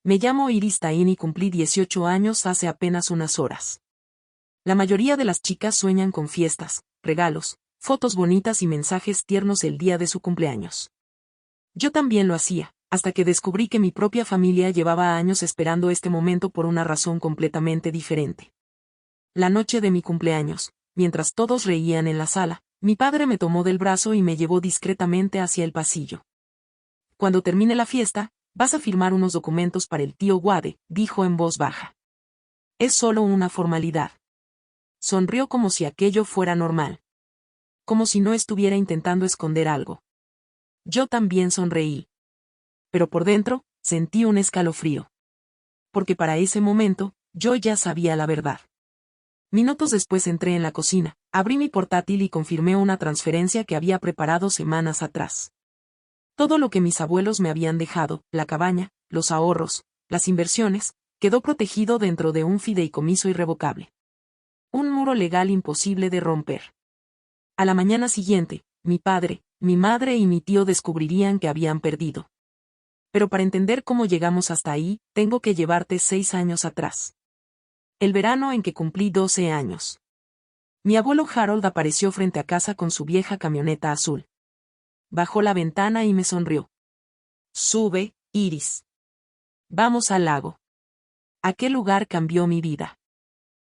Me llamo Iris Tain y cumplí 18 años hace apenas unas horas. La mayoría de las chicas sueñan con fiestas, regalos, fotos bonitas y mensajes tiernos el día de su cumpleaños. Yo también lo hacía, hasta que descubrí que mi propia familia llevaba años esperando este momento por una razón completamente diferente. La noche de mi cumpleaños, mientras todos reían en la sala, mi padre me tomó del brazo y me llevó discretamente hacia el pasillo. Cuando termine la fiesta, vas a firmar unos documentos para el tío Wade, dijo en voz baja. Es solo una formalidad. Sonrió como si aquello fuera normal. Como si no estuviera intentando esconder algo. Yo también sonreí. Pero por dentro, sentí un escalofrío. Porque para ese momento, yo ya sabía la verdad. Minutos después entré en la cocina, abrí mi portátil y confirmé una transferencia que había preparado semanas atrás. Todo lo que mis abuelos me habían dejado, la cabaña, los ahorros, las inversiones, quedó protegido dentro de un fideicomiso irrevocable. Un muro legal imposible de romper. A la mañana siguiente, mi padre, mi madre y mi tío descubrirían que habían perdido. Pero para entender cómo llegamos hasta ahí, tengo que llevarte 6 años atrás. El verano en que cumplí 12 años. Mi abuelo Harold apareció frente a casa con su vieja camioneta azul. Bajó la ventana y me sonrió. Sube, Iris. Vamos al lago. Aquel lugar cambió mi vida.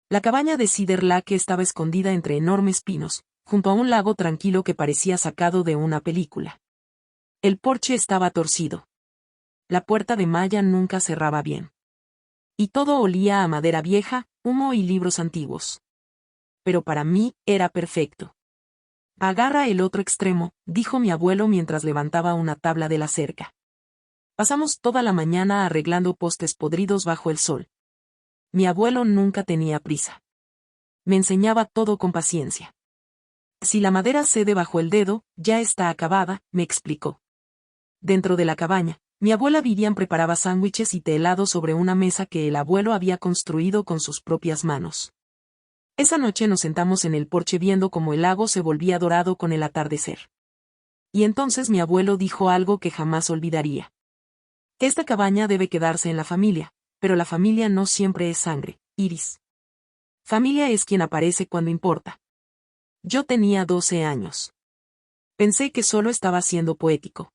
La cabaña de Cedar Lake estaba escondida entre enormes pinos, junto a un lago tranquilo que parecía sacado de una película. El porche estaba torcido. La puerta de malla nunca cerraba bien. Y todo olía a madera vieja, humo y libros antiguos. Pero para mí, era perfecto. Agarra el otro extremo, dijo mi abuelo mientras levantaba una tabla de la cerca. Pasamos toda la mañana arreglando postes podridos bajo el sol. Mi abuelo nunca tenía prisa. Me enseñaba todo con paciencia. Si la madera cede bajo el dedo, ya está acabada, me explicó. Dentro de la cabaña, mi abuela Vivian preparaba sándwiches y té helado sobre una mesa que el abuelo había construido con sus propias manos. Esa noche nos sentamos en el porche viendo cómo el lago se volvía dorado con el atardecer. Y entonces mi abuelo dijo algo que jamás olvidaría. Esta cabaña debe quedarse en la familia, pero la familia no siempre es sangre, Iris. Familia es quien aparece cuando importa. Yo tenía 12 años. Pensé que solo estaba siendo poético.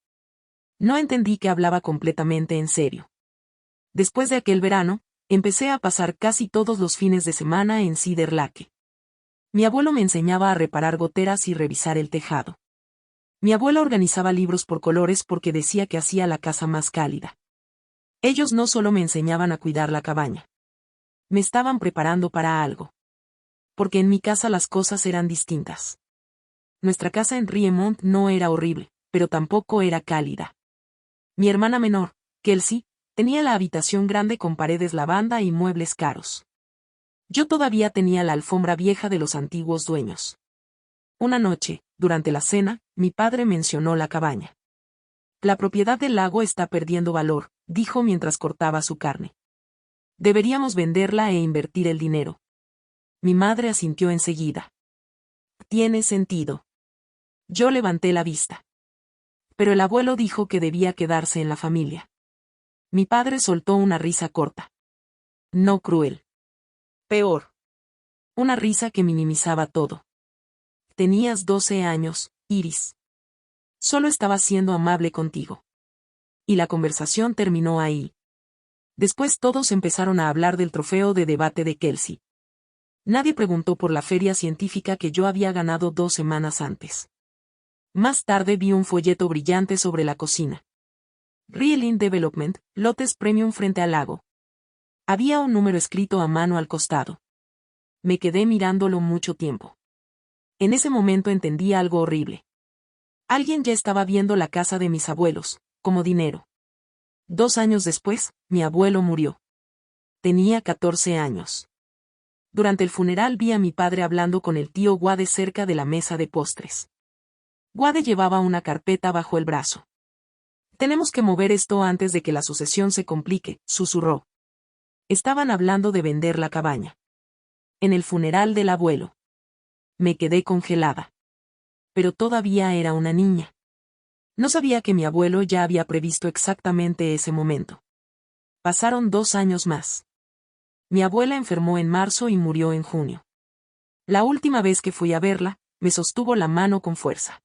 No entendí que hablaba completamente en serio. Después de aquel verano, empecé a pasar casi todos los fines de semana en Cedar Lake. Mi abuelo me enseñaba a reparar goteras y revisar el tejado. Mi abuela organizaba libros por colores porque decía que hacía la casa más cálida. Ellos no solo me enseñaban a cuidar la cabaña. Me estaban preparando para algo. Porque en mi casa las cosas eran distintas. Nuestra casa en Riemont no era horrible, pero tampoco era cálida. Mi hermana menor, Kelsey, tenía la habitación grande con paredes lavanda y muebles caros. Yo todavía tenía la alfombra vieja de los antiguos dueños. Una noche, durante la cena, mi padre mencionó la cabaña. La propiedad del lago está perdiendo valor, dijo mientras cortaba su carne. Deberíamos venderla e invertir el dinero. Mi madre asintió enseguida. Tiene sentido. Yo levanté la vista. Pero el abuelo dijo que debía quedarse en la familia. Mi padre soltó una risa corta. No cruel. Peor. Una risa que minimizaba todo. Tenías 12 años, Iris. Solo estaba siendo amable contigo. Y la conversación terminó ahí. Después todos empezaron a hablar del trofeo de debate de Kelsey. Nadie preguntó por la feria científica que yo había ganado 2 semanas antes. Más tarde vi un folleto brillante sobre la cocina. Real Development, lotes premium frente al lago. Había un número escrito a mano al costado. Me quedé mirándolo mucho tiempo. En ese momento entendí algo horrible. Alguien ya estaba viendo la casa de mis abuelos, como dinero. 2 años después, mi abuelo murió. Tenía 14 años. Durante el funeral vi a mi padre hablando con el tío Wade cerca de la mesa de postres. Wade llevaba una carpeta bajo el brazo. Tenemos que mover esto antes de que la sucesión se complique, susurró. Estaban hablando de vender la cabaña. En el funeral del abuelo. Me quedé congelada. Pero todavía era una niña. No sabía que mi abuelo ya había previsto exactamente ese momento. Pasaron 2 años más. Mi abuela enfermó en marzo y murió en junio. La última vez que fui a verla, me sostuvo la mano con fuerza.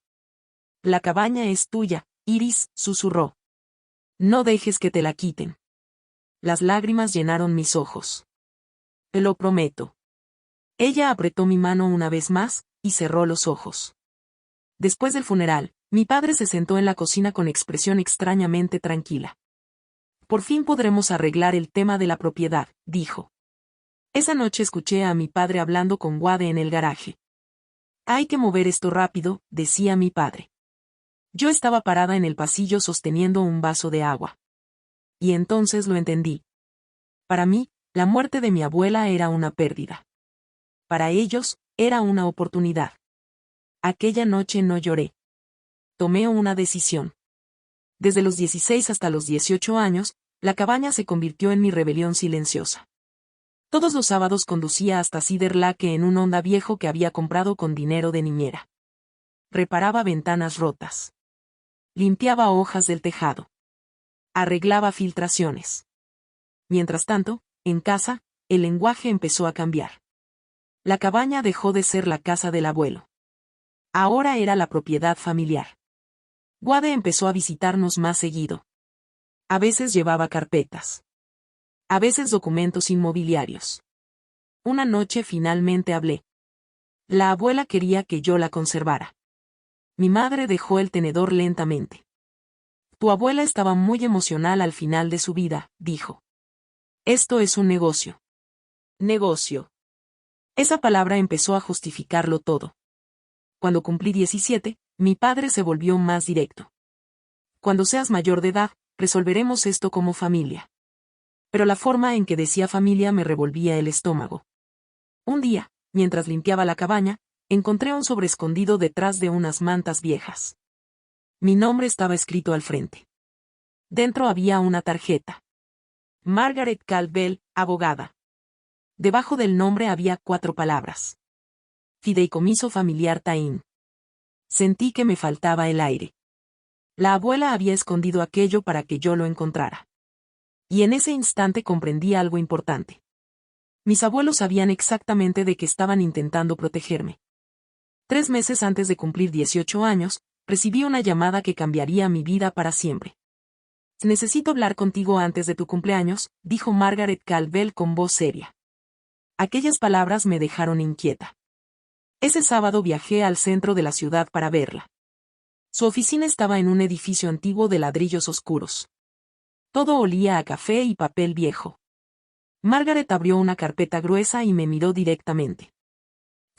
La cabaña es tuya, Iris, susurró. No dejes que te la quiten. Las lágrimas llenaron mis ojos. Te lo prometo. Ella apretó mi mano una vez más, y cerró los ojos. Después del funeral, mi padre se sentó en la cocina con expresión extrañamente tranquila. Por fin podremos arreglar el tema de la propiedad, dijo. Esa noche escuché a mi padre hablando con Wade en el garaje. Hay que mover esto rápido, decía mi padre. Yo estaba parada en el pasillo sosteniendo un vaso de agua. Y entonces lo entendí. Para mí, la muerte de mi abuela era una pérdida. Para ellos, era una oportunidad. Aquella noche no lloré. Tomé una decisión. Desde los 16 hasta los 18 años, la cabaña se convirtió en mi rebelión silenciosa. Todos los sábados conducía hasta Cedar Lake en un Honda viejo que había comprado con dinero de niñera. Reparaba ventanas rotas. Limpiaba hojas del tejado. Arreglaba filtraciones. Mientras tanto, en casa, el lenguaje empezó a cambiar. La cabaña dejó de ser la casa del abuelo. Ahora era la propiedad familiar. Wade empezó a visitarnos más seguido. A veces llevaba carpetas. A veces documentos inmobiliarios. Una noche finalmente hablé. La abuela quería que yo la conservara. Mi madre dejó el tenedor lentamente. Tu abuela estaba muy emocional al final de su vida, dijo. Esto es un negocio. Negocio. Esa palabra empezó a justificarlo todo. Cuando cumplí 17, mi padre se volvió más directo. Cuando seas mayor de edad, resolveremos esto como familia. Pero la forma en que decía familia me revolvía el estómago. Un día, mientras limpiaba la cabaña, encontré un sobre escondido detrás de unas mantas viejas. Mi nombre estaba escrito al frente. Dentro había una tarjeta. Margaret Caldwell, abogada. Debajo del nombre había 4 palabras. Fideicomiso familiar Tain. Sentí que me faltaba el aire. La abuela había escondido aquello para que yo lo encontrara. Y en ese instante comprendí algo importante. Mis abuelos sabían exactamente de qué estaban intentando protegerme. 3 meses antes de cumplir 18 años, recibí una llamada que cambiaría mi vida para siempre. Necesito hablar contigo antes de tu cumpleaños, dijo Margaret Caldwell con voz seria. Aquellas palabras me dejaron inquieta. Ese sábado viajé al centro de la ciudad para verla. Su oficina estaba en un edificio antiguo de ladrillos oscuros. Todo olía a café y papel viejo. Margaret abrió una carpeta gruesa y me miró directamente.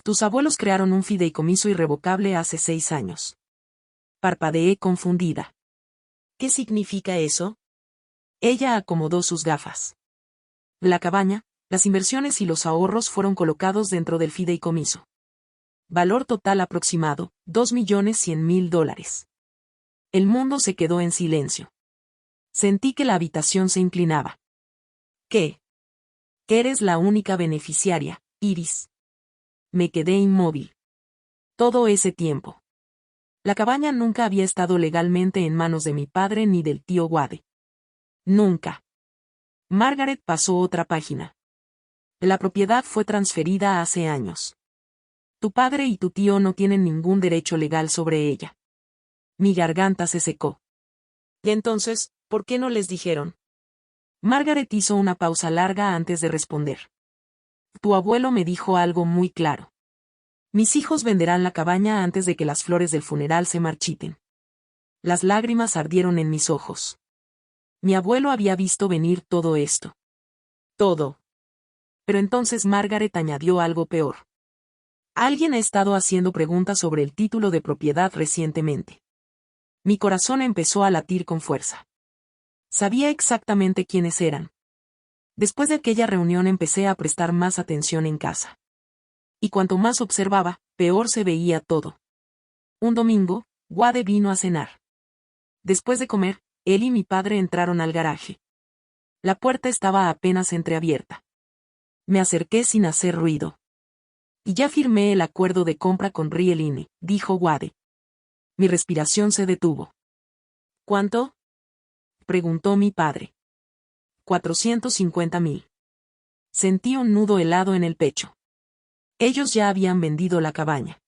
Tus abuelos crearon un fideicomiso irrevocable hace 6 años. Parpadeé confundida. ¿Qué significa eso? Ella acomodó sus gafas. La cabaña, las inversiones y los ahorros fueron colocados dentro del fideicomiso. Valor total aproximado, $2.100.000. El mundo se quedó en silencio. Sentí que la habitación se inclinaba. ¿Qué? Que eres la única beneficiaria, Iris. Me quedé inmóvil. Todo ese tiempo. La cabaña nunca había estado legalmente en manos de mi padre ni del tío Wade. Nunca. Margaret pasó otra página. La propiedad fue transferida hace años. Tu padre y tu tío no tienen ningún derecho legal sobre ella. Mi garganta se secó. ¿Y entonces, por qué no les dijeron? Margaret hizo una pausa larga antes de responder. Tu abuelo me dijo algo muy claro. Mis hijos venderán la cabaña antes de que las flores del funeral se marchiten. Las lágrimas ardieron en mis ojos. Mi abuelo había visto venir todo esto. Todo. Pero entonces Margaret añadió algo peor. Alguien ha estado haciendo preguntas sobre el título de propiedad recientemente. Mi corazón empezó a latir con fuerza. Sabía exactamente quiénes eran. Después de aquella reunión empecé a prestar más atención en casa. Y cuanto más observaba, peor se veía todo. Un domingo, Wade vino a cenar. Después de comer, él y mi padre entraron al garaje. La puerta estaba apenas entreabierta. Me acerqué sin hacer ruido. Y ya firmé el acuerdo de compra con Rieline, dijo Wade. Mi respiración se detuvo. ¿Cuánto? Preguntó mi padre. 450,000. Sentí un nudo helado en el pecho. Ellos ya habían vendido la cabaña.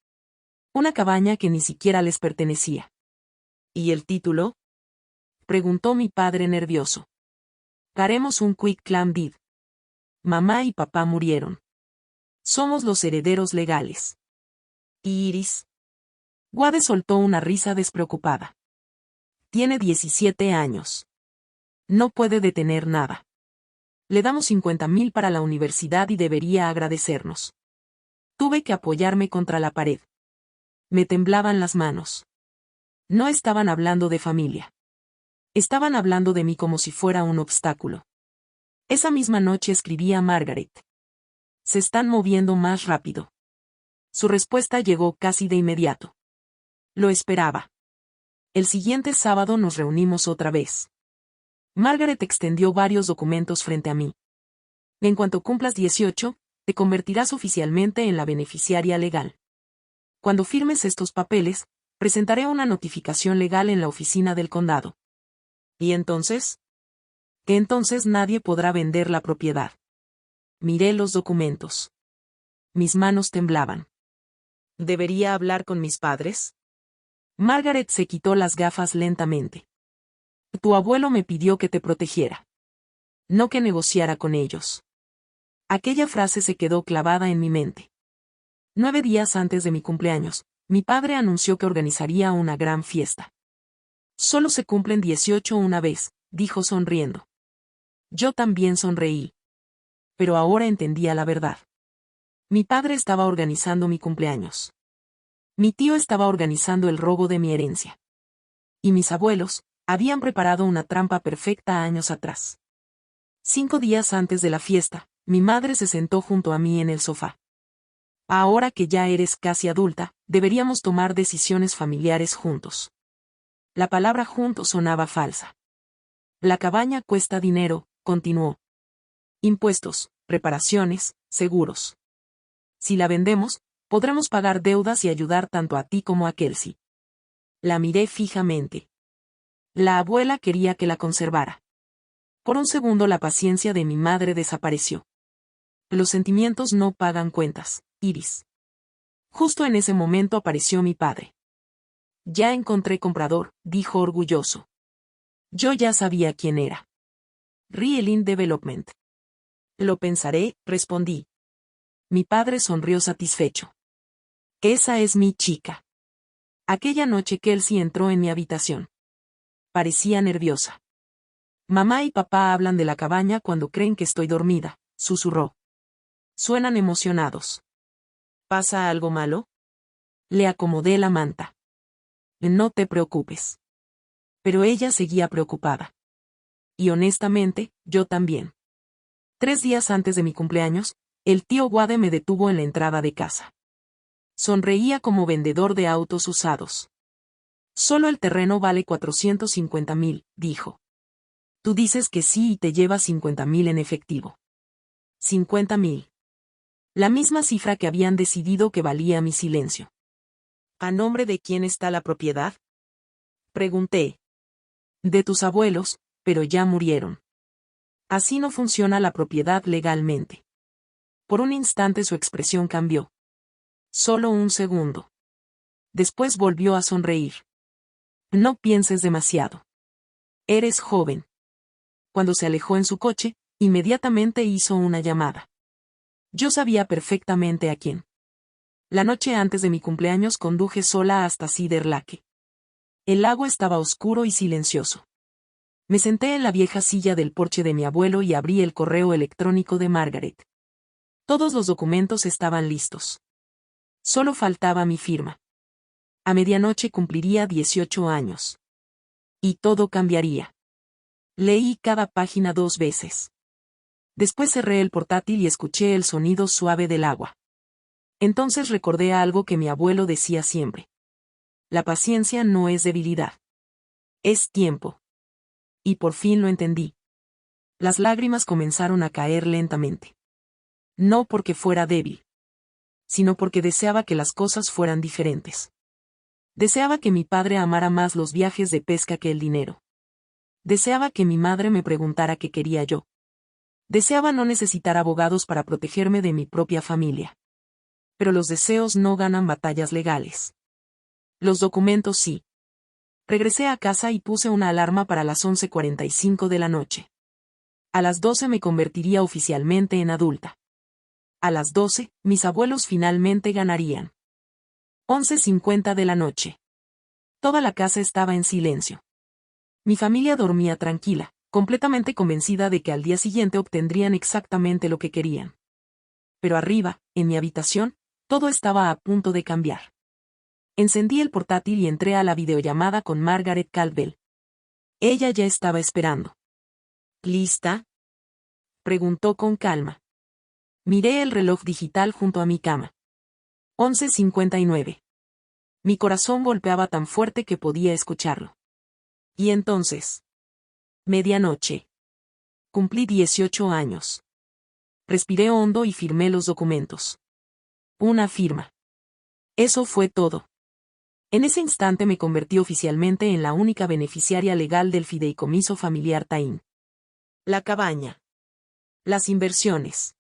Una cabaña que ni siquiera les pertenecía. ¿Y el título? Preguntó mi padre nervioso. Haremos un quick claim deed. Mamá y papá murieron. Somos los herederos legales. ¿Y Iris? Wade soltó una risa despreocupada. Tiene 17 años. No puede detener nada. Le damos 50,000 para la universidad y debería agradecernos. Tuve que apoyarme contra la pared. Me temblaban las manos. No estaban hablando de familia. Estaban hablando de mí como si fuera un obstáculo. Esa misma noche escribí a Margaret. Se están moviendo más rápido. Su respuesta llegó casi de inmediato. Lo esperaba. El siguiente sábado nos reunimos otra vez. Margaret extendió varios documentos frente a mí. En cuanto cumplas 18, te convertirás oficialmente en la beneficiaria legal. Cuando firmes estos papeles, presentaré una notificación legal en la oficina del condado. ¿Y entonces? Que entonces nadie podrá vender la propiedad. Miré los documentos. Mis manos temblaban. ¿Debería hablar con mis padres? Margaret se quitó las gafas lentamente. Tu abuelo me pidió que te protegiera. No que negociara con ellos. Aquella frase se quedó clavada en mi mente. 9 días antes de mi cumpleaños, mi padre anunció que organizaría una gran fiesta. Solo se cumplen 18 una vez, dijo sonriendo. Yo también sonreí. Pero ahora entendía la verdad. Mi padre estaba organizando mi cumpleaños. Mi tío estaba organizando el robo de mi herencia. Y mis abuelos habían preparado una trampa perfecta años atrás. 5 días antes de la fiesta, mi madre se sentó junto a mí en el sofá. Ahora que ya eres casi adulta, deberíamos tomar decisiones familiares juntos. La palabra juntos sonaba falsa. La cabaña cuesta dinero, continuó. Impuestos, reparaciones, seguros. Si la vendemos, podremos pagar deudas y ayudar tanto a ti como a Kelsey. La miré fijamente. La abuela quería que la conservara. Por un segundo la paciencia de mi madre desapareció. Los sentimientos no pagan cuentas, Iris. Justo en ese momento apareció mi padre. Ya encontré comprador, dijo orgulloso. Yo ya sabía quién era. Rielin Development. Lo pensaré, respondí. Mi padre sonrió satisfecho. Esa es mi chica. Aquella noche Kelsey entró en mi habitación. Parecía nerviosa. Mamá y papá hablan de la cabaña cuando creen que estoy dormida, susurró. Suenan emocionados. ¿Pasa algo malo? Le acomodé la manta. No te preocupes. Pero ella seguía preocupada. Y honestamente, yo también. 3 días antes de mi cumpleaños, el tío Wade me detuvo en la entrada de casa. Sonreía como vendedor de autos usados. Solo el terreno vale 450,000, dijo. Tú dices que sí y te llevas 50,000 en efectivo. 50,000. La misma cifra que habían decidido que valía mi silencio. ¿A nombre de quién está la propiedad? Pregunté. De tus abuelos, pero ya murieron. Así no funciona la propiedad legalmente. Por un instante su expresión cambió. Solo un segundo. Después volvió a sonreír. No pienses demasiado. Eres joven. Cuando se alejó en su coche, inmediatamente hizo una llamada. Yo sabía perfectamente a quién. La noche antes de mi cumpleaños conduje sola hasta Cedar Lake. El lago estaba oscuro y silencioso. Me senté en la vieja silla del porche de mi abuelo y abrí el correo electrónico de Margaret. Todos los documentos estaban listos. Solo faltaba mi firma. A medianoche cumpliría 18 años. Y todo cambiaría. Leí cada página 2 veces. Después cerré el portátil y escuché el sonido suave del agua. Entonces recordé algo que mi abuelo decía siempre. La paciencia no es debilidad. Es tiempo. Y por fin lo entendí. Las lágrimas comenzaron a caer lentamente. No porque fuera débil, sino porque deseaba que las cosas fueran diferentes. Deseaba que mi padre amara más los viajes de pesca que el dinero. Deseaba que mi madre me preguntara qué quería yo. Deseaba no necesitar abogados para protegerme de mi propia familia. Pero los deseos no ganan batallas legales. Los documentos sí. Regresé a casa y puse una alarma para las 11:45 de la noche. A las 12 me convertiría oficialmente en adulta. A las 12, mis abuelos finalmente ganarían. 11:50 de la noche. Toda la casa estaba en silencio. Mi familia dormía tranquila, completamente convencida de que al día siguiente obtendrían exactamente lo que querían. Pero arriba, en mi habitación, todo estaba a punto de cambiar. Encendí el portátil y entré a la videollamada con Margaret Caldwell. Ella ya estaba esperando. ¿Lista?, preguntó con calma. Miré el reloj digital junto a mi cama. 11:59. Mi corazón golpeaba tan fuerte que podía escucharlo. Y entonces. Medianoche. Cumplí 18 años. Respiré hondo y firmé los documentos. Una firma. Eso fue todo. En ese instante me convertí oficialmente en la única beneficiaria legal del fideicomiso familiar Tain. La cabaña. Las inversiones.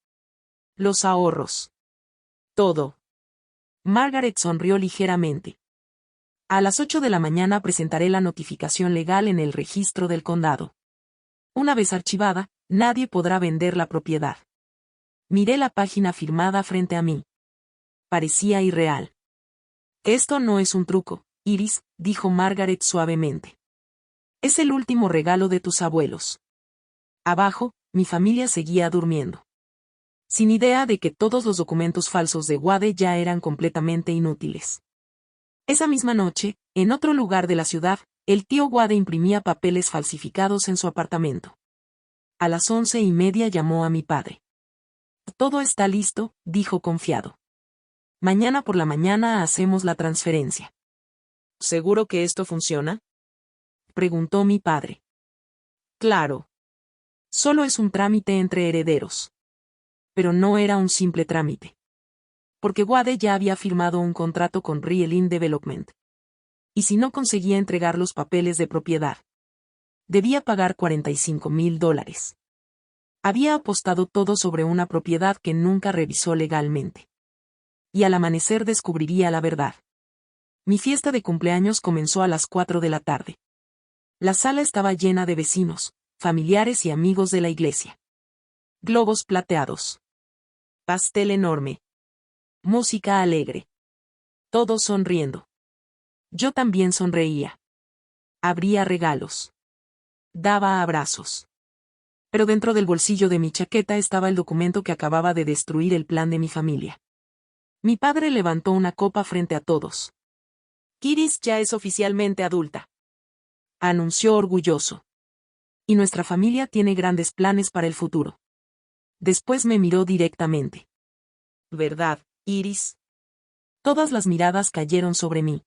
Los ahorros. Todo. Margaret sonrió ligeramente. A las 8 de la mañana presentaré la notificación legal en el registro del condado. Una vez archivada, nadie podrá vender la propiedad. Miré la página firmada frente a mí. Parecía irreal. Esto no es un truco, Iris, dijo Margaret suavemente. Es el último regalo de tus abuelos. Abajo, mi familia seguía durmiendo. Sin idea de que todos los documentos falsos de Wade ya eran completamente inútiles. Esa misma noche, en otro lugar de la ciudad, el tío Wade imprimía papeles falsificados en su apartamento. A las 11:30 llamó a mi padre. Todo está listo, dijo confiado. Mañana por la mañana hacemos la transferencia. ¿Seguro que esto funciona?, preguntó mi padre. Claro. Solo es un trámite entre herederos. Pero no era un simple trámite. Porque Wade ya había firmado un contrato con Realin Development. Y si no conseguía entregar los papeles de propiedad, debía pagar $45,000. Había apostado todo sobre una propiedad que nunca revisó legalmente. Y al amanecer descubriría la verdad. Mi fiesta de cumpleaños comenzó a las 4 de la tarde. La sala estaba llena de vecinos, familiares y amigos de la iglesia. Globos plateados. Pastel enorme. Música alegre. Todos sonriendo. Yo también sonreía. Abría regalos. Daba abrazos. Pero dentro del bolsillo de mi chaqueta estaba el documento que acababa de destruir el plan de mi familia. Mi padre levantó una copa frente a todos. Iris ya es oficialmente adulta, anunció orgulloso. Y nuestra familia tiene grandes planes para el futuro. Después me miró directamente. ¿Verdad, Iris? Todas las miradas cayeron sobre mí.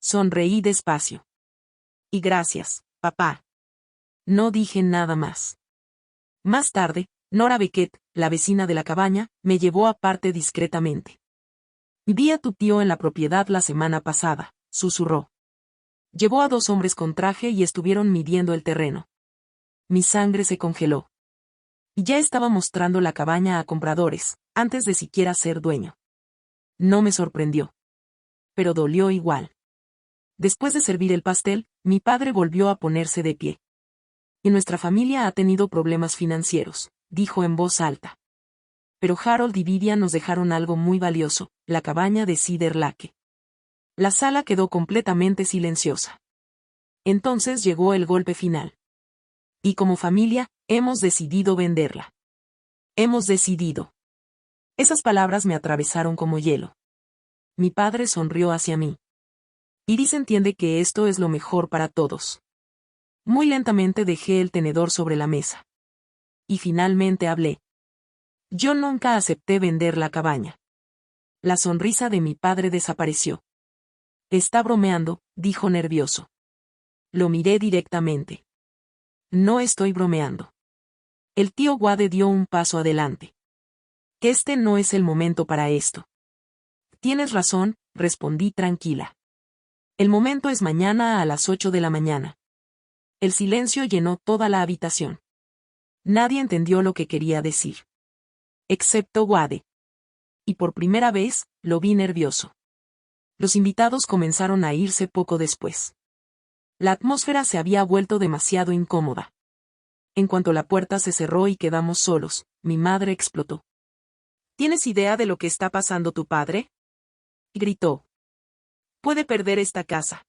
Sonreí despacio. Y gracias, papá. No dije nada más. Más tarde, Nora Beckett, la vecina de la cabaña, me llevó aparte discretamente. Vi a tu tío en la propiedad la semana pasada, susurró. Llevó a 2 hombres con traje y estuvieron midiendo el terreno. Mi sangre se congeló. Y ya estaba mostrando la cabaña a compradores, antes de siquiera ser dueño. No me sorprendió. Pero dolió igual. Después de servir el pastel, mi padre volvió a ponerse de pie. Y nuestra familia ha tenido problemas financieros, dijo en voz alta. Pero Harold y Vivian nos dejaron algo muy valioso, la cabaña de Cedar Lake. La sala quedó completamente silenciosa. Entonces llegó el golpe final. Y como familia, hemos decidido venderla. Hemos decidido. Esas palabras me atravesaron como hielo. Mi padre sonrió hacia mí. Iris entiende que esto es lo mejor para todos. Muy lentamente dejé el tenedor sobre la mesa. Y finalmente hablé. Yo nunca acepté vender la cabaña. La sonrisa de mi padre desapareció. Está bromeando, dijo nervioso. Lo miré directamente. No estoy bromeando. El tío Wade dio un paso adelante. Este no es el momento para esto. Tienes razón, respondí tranquila. El momento es mañana a las 8 de la mañana. El silencio llenó toda la habitación. Nadie entendió lo que quería decir. Excepto Wade. Y por primera vez, lo vi nervioso. Los invitados comenzaron a irse poco después. La atmósfera se había vuelto demasiado incómoda. En cuanto la puerta se cerró y quedamos solos, mi madre explotó. ¿Tienes idea de lo que está pasando tu padre?, gritó. Puede perder esta casa.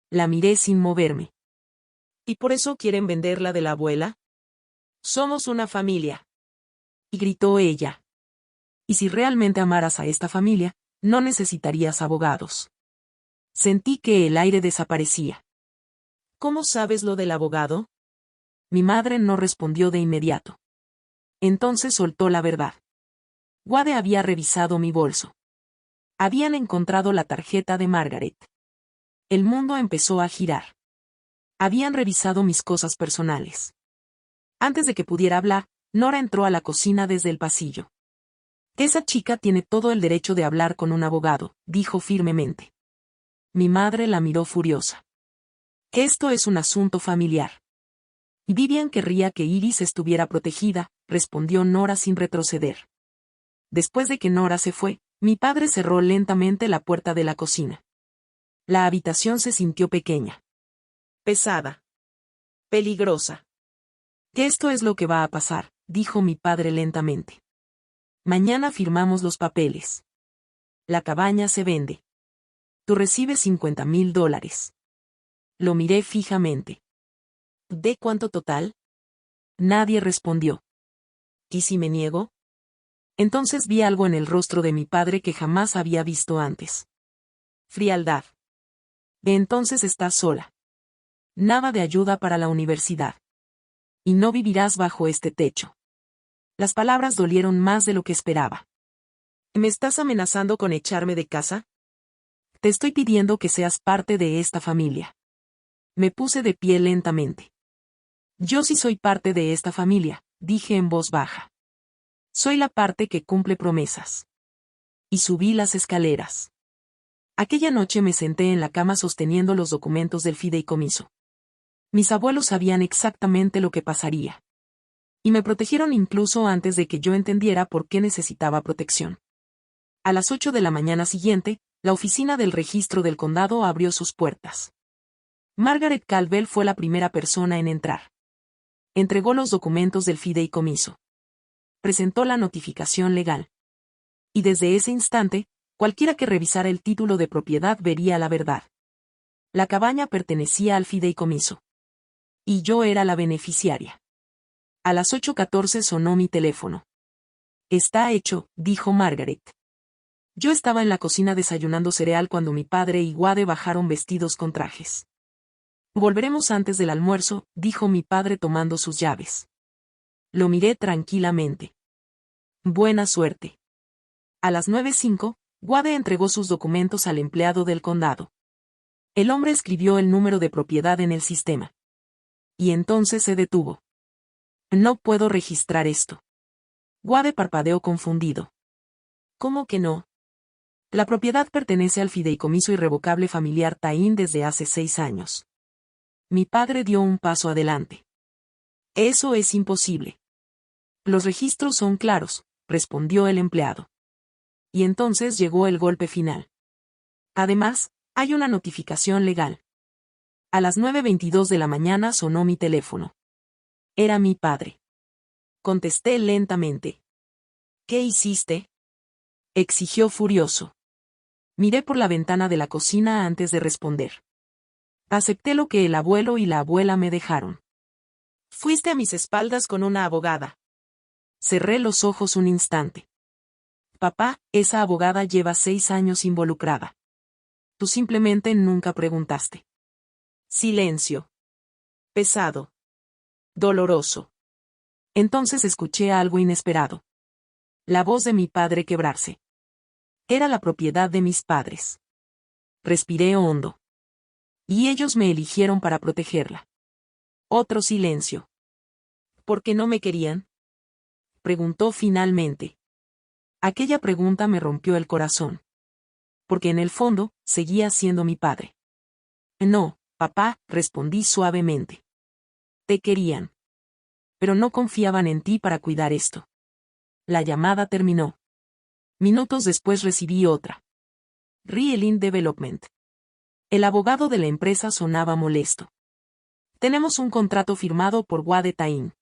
La miré sin moverme. ¿Y por eso quieren venderla de la abuela? Somos una familia. Y gritó ella. Y si realmente amaras a esta familia, no necesitarías abogados. Sentí que el aire desaparecía. ¿Cómo sabes lo del abogado? Mi madre no respondió de inmediato. Entonces soltó la verdad. Wade había revisado mi bolso. Habían encontrado la tarjeta de Margaret. El mundo empezó a girar. Habían revisado mis cosas personales. Antes de que pudiera hablar, Nora entró a la cocina desde el pasillo. Esa chica tiene todo el derecho de hablar con un abogado, dijo firmemente. Mi madre la miró furiosa. Esto es un asunto familiar. Vivian querría que Iris estuviera protegida, respondió Nora sin retroceder. Después de que Nora se fue, mi padre cerró lentamente la puerta de la cocina. La habitación se sintió pequeña. Pesada. Peligrosa. Esto es lo que va a pasar, dijo mi padre lentamente. Mañana firmamos los papeles. La cabaña se vende. Tú recibes $50,000. Lo miré fijamente. ¿De cuánto total? Nadie respondió. ¿Y si me niego? Entonces vi algo en el rostro de mi padre que jamás había visto antes. Frialdad. Entonces estás sola. Nada de ayuda para la universidad. Y no vivirás bajo este techo. Las palabras dolieron más de lo que esperaba. ¿Me estás amenazando con echarme de casa? Te estoy pidiendo que seas parte de esta familia. Me puse de pie lentamente. Yo sí soy parte de esta familia, dije en voz baja. Soy la parte que cumple promesas. Y subí las escaleras. Aquella noche me senté en la cama sosteniendo los documentos del fideicomiso. Mis abuelos sabían exactamente lo que pasaría. Y me protegieron incluso antes de que yo entendiera por qué necesitaba protección. A las 8 de la mañana siguiente, la oficina del registro del condado abrió sus puertas. Margaret Caldwell fue la primera persona en entrar. Entregó los documentos del fideicomiso. Presentó la notificación legal. Y desde ese instante, cualquiera que revisara el título de propiedad vería la verdad. La cabaña pertenecía al fideicomiso. Y yo era la beneficiaria. A las 8:14 sonó mi teléfono. Está hecho, dijo Margaret. Yo estaba en la cocina desayunando cereal cuando mi padre y Wade bajaron vestidos con trajes. Volveremos antes del almuerzo, dijo mi padre tomando sus llaves. Lo miré tranquilamente. Buena suerte. A las 9:05, Wade entregó sus documentos al empleado del condado. El hombre escribió el número de propiedad en el sistema. Y entonces se detuvo. No puedo registrar esto. Wade parpadeó confundido. ¿Cómo que no? La propiedad pertenece al fideicomiso irrevocable familiar Tain desde hace 6 años. Mi padre dio un paso adelante. Eso es imposible. Los registros son claros, respondió el empleado. Y entonces llegó el golpe final. Además, hay una notificación legal. A las 9:22 de la mañana sonó mi teléfono. Era mi padre. Contesté lentamente. ¿Qué hiciste?, exigió furioso. Miré por la ventana de la cocina antes de responder. Acepté lo que el abuelo y la abuela me dejaron. Fuiste a mis espaldas con una abogada. Cerré los ojos un instante. Papá, esa abogada lleva 6 años involucrada. Tú simplemente nunca preguntaste. Silencio. Pesado. Doloroso. Entonces escuché algo inesperado. La voz de mi padre quebrarse. Era la propiedad de mis padres. Respiré hondo. Y ellos me eligieron para protegerla. Otro silencio. ¿Por qué no me querían?, preguntó finalmente. Aquella pregunta me rompió el corazón. Porque en el fondo, seguía siendo mi padre. No, papá, respondí suavemente. Te querían. Pero no confiaban en ti para cuidar esto. La llamada terminó. Minutos después recibí otra. Rielin Development. El abogado de la empresa sonaba molesto. Tenemos un contrato firmado por Wade Tain.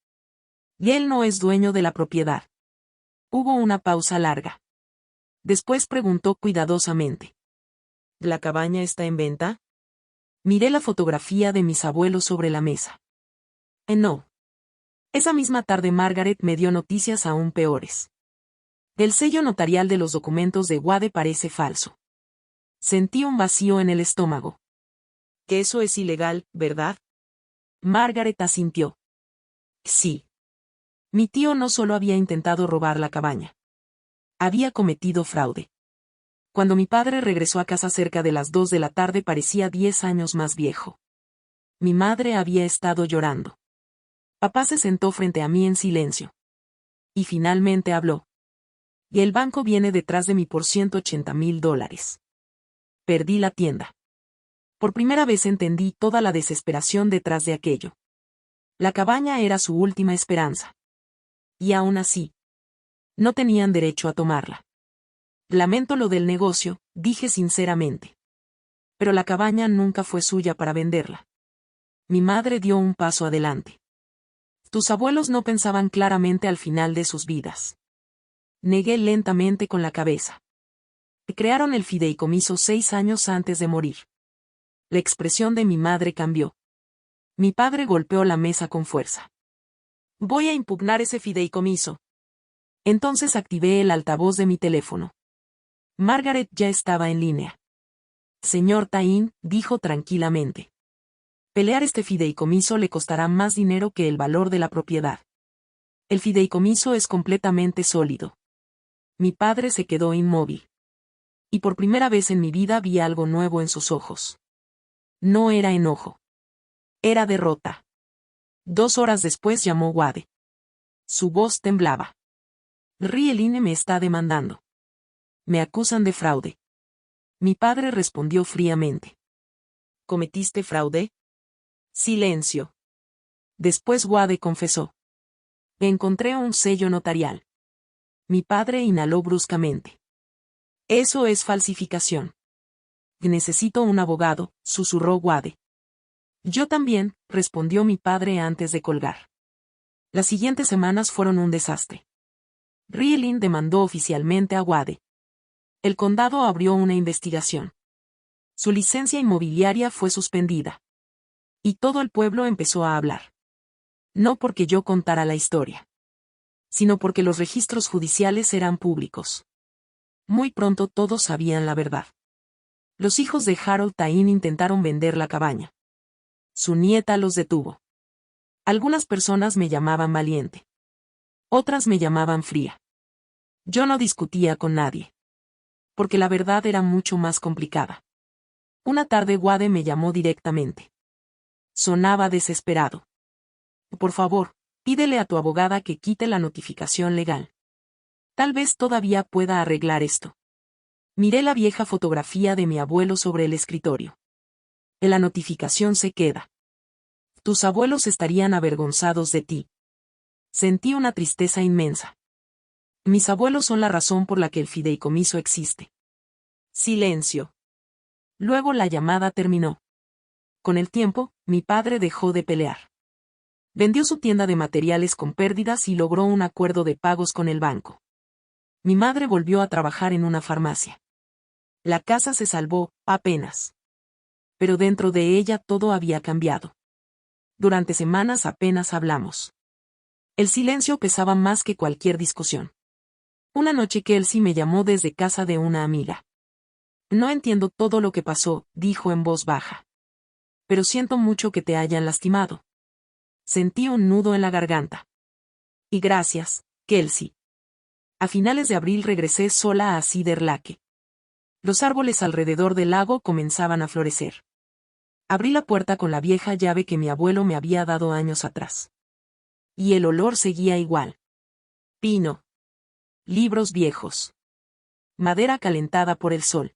Y él no es dueño de la propiedad. Hubo una pausa larga. Después preguntó cuidadosamente. ¿La cabaña está en venta? Miré la fotografía de mis abuelos sobre la mesa. No. Esa misma tarde Margaret me dio noticias aún peores. El sello notarial de los documentos de Wade parece falso. Sentí un vacío en el estómago. Que eso es ilegal, ¿verdad? Margaret asintió. Sí. Mi tío no solo había intentado robar la cabaña. Había cometido fraude. Cuando mi padre regresó a casa cerca de las 2 de la tarde parecía 10 años más viejo. Mi madre había estado llorando. Papá se sentó frente a mí en silencio. Y finalmente habló. Y el banco viene detrás de mí por $180,000. Perdí la tienda. Por primera vez entendí toda la desesperación detrás de aquello. La cabaña era su última esperanza. Y aún así, no tenían derecho a tomarla. Lamento lo del negocio, dije sinceramente. Pero la cabaña nunca fue suya para venderla. Mi madre dio un paso adelante. Tus abuelos no pensaban claramente al final de sus vidas. Negué lentamente con la cabeza. Crearon el fideicomiso 6 años antes de morir. La expresión de mi madre cambió. Mi padre golpeó la mesa con fuerza. Voy a impugnar ese fideicomiso. Entonces activé el altavoz de mi teléfono. Margaret ya estaba en línea. Señor Tain, dijo tranquilamente. Pelear este fideicomiso le costará más dinero que el valor de la propiedad. El fideicomiso es completamente sólido. Mi padre se quedó inmóvil. Y por primera vez en mi vida vi algo nuevo en sus ojos. No era enojo. Era derrota. 2 horas después llamó Wade. Su voz temblaba. Rielin me está demandando. Me acusan de fraude. Mi padre respondió fríamente. ¿Cometiste fraude? Silencio. Después Wade confesó. Encontré un sello notarial. Mi padre inhaló bruscamente. Eso es falsificación. Necesito un abogado, susurró Wade. Yo también, respondió mi padre antes de colgar. Las siguientes semanas fueron un desastre. Rielin demandó oficialmente a Wade. El condado abrió una investigación. Su licencia inmobiliaria fue suspendida. Y todo el pueblo empezó a hablar. No porque yo contara la historia, sino porque los registros judiciales eran públicos. Muy pronto todos sabían la verdad. Los hijos de Harold Tain intentaron vender la cabaña. Su nieta los detuvo. Algunas personas me llamaban valiente. Otras me llamaban fría. Yo no discutía con nadie. Porque la verdad era mucho más complicada. Una tarde Wade me llamó directamente. Sonaba desesperado. Por favor, pídele a tu abogada que quite la notificación legal. Tal vez todavía pueda arreglar esto. Miré la vieja fotografía de mi abuelo sobre el escritorio. La notificación se queda. Tus abuelos estarían avergonzados de ti. Sentí una tristeza inmensa. Mis abuelos son la razón por la que el fideicomiso existe. Silencio. Luego la llamada terminó. Con el tiempo, mi padre dejó de pelear. Vendió su tienda de materiales con pérdidas y logró un acuerdo de pagos con el banco. Mi madre volvió a trabajar en una farmacia. La casa se salvó, apenas. Pero dentro de ella todo había cambiado. Durante semanas apenas hablamos. El silencio pesaba más que cualquier discusión. Una noche Kelsey me llamó desde casa de una amiga. No entiendo todo lo que pasó, dijo en voz baja. Pero siento mucho que te hayan lastimado. Sentí un nudo en la garganta. Y gracias, Kelsey. A finales de abril regresé sola a Cedar Lake. Los árboles alrededor del lago comenzaban a florecer. Abrí la puerta con la vieja llave que mi abuelo me había dado años atrás. Y el olor seguía igual. Pino. Libros viejos. Madera calentada por el sol.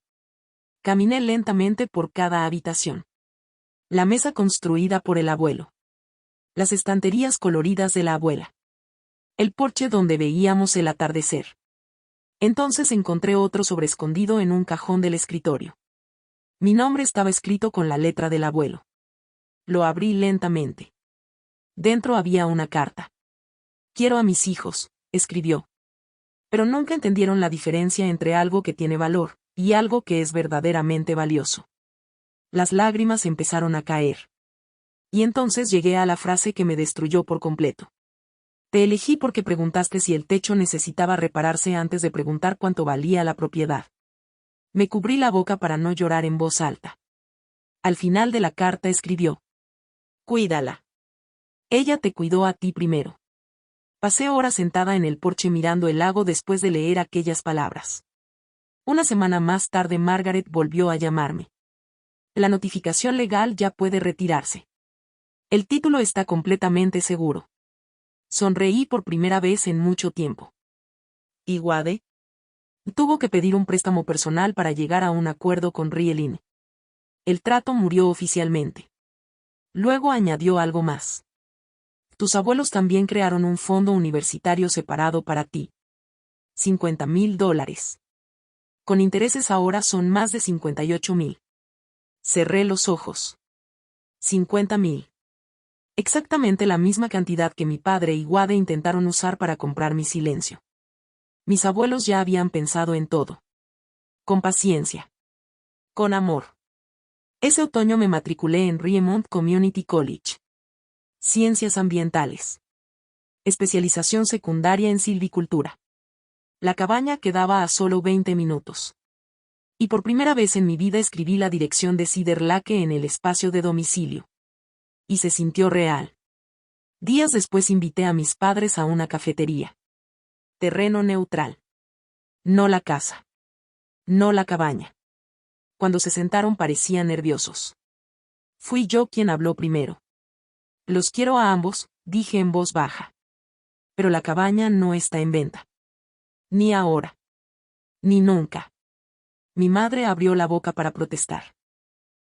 Caminé lentamente por cada habitación. La mesa construida por el abuelo. Las estanterías coloridas de la abuela. El porche donde veíamos el atardecer. Entonces encontré otro sobreescondido en un cajón del escritorio. Mi nombre estaba escrito con la letra del abuelo. Lo abrí lentamente. Dentro había una carta. Quiero a mis hijos, escribió. Pero nunca entendieron la diferencia entre algo que tiene valor y algo que es verdaderamente valioso. Las lágrimas empezaron a caer. Y entonces llegué a la frase que me destruyó por completo. Te elegí porque preguntaste si el techo necesitaba repararse antes de preguntar cuánto valía la propiedad. Me cubrí la boca para no llorar en voz alta. Al final de la carta escribió: Cuídala. Ella te cuidó a ti primero. Pasé horas sentada en el porche mirando el lago después de leer aquellas palabras. Una semana más tarde Margaret volvió a llamarme. La notificación legal ya puede retirarse. El título está completamente seguro. Sonreí por primera vez en mucho tiempo. ¿Y Wade? Tuvo que pedir un préstamo personal para llegar a un acuerdo con Rielin. El trato murió oficialmente. Luego añadió algo más. Tus abuelos también crearon un fondo universitario separado para ti. $50,000. Con intereses ahora son más de 58,000. Cerré los ojos. 50,000. Exactamente la misma cantidad que mi padre y Wade intentaron usar para comprar mi silencio. Mis abuelos ya habían pensado en todo. Con paciencia. Con amor. Ese otoño me matriculé en Riemont Community College. Ciencias ambientales. Especialización secundaria en silvicultura. La cabaña quedaba a solo 20 minutos. Y por primera vez en mi vida escribí la dirección de Cedar Lake en el espacio de domicilio. Y se sintió real. Días después invité a mis padres a una cafetería. Terreno neutral. No la casa. No la cabaña. Cuando se sentaron parecían nerviosos. Fui yo quien habló primero. Los quiero a ambos, dije en voz baja. Pero la cabaña no está en venta. Ni ahora. Ni nunca. Mi madre abrió la boca para protestar.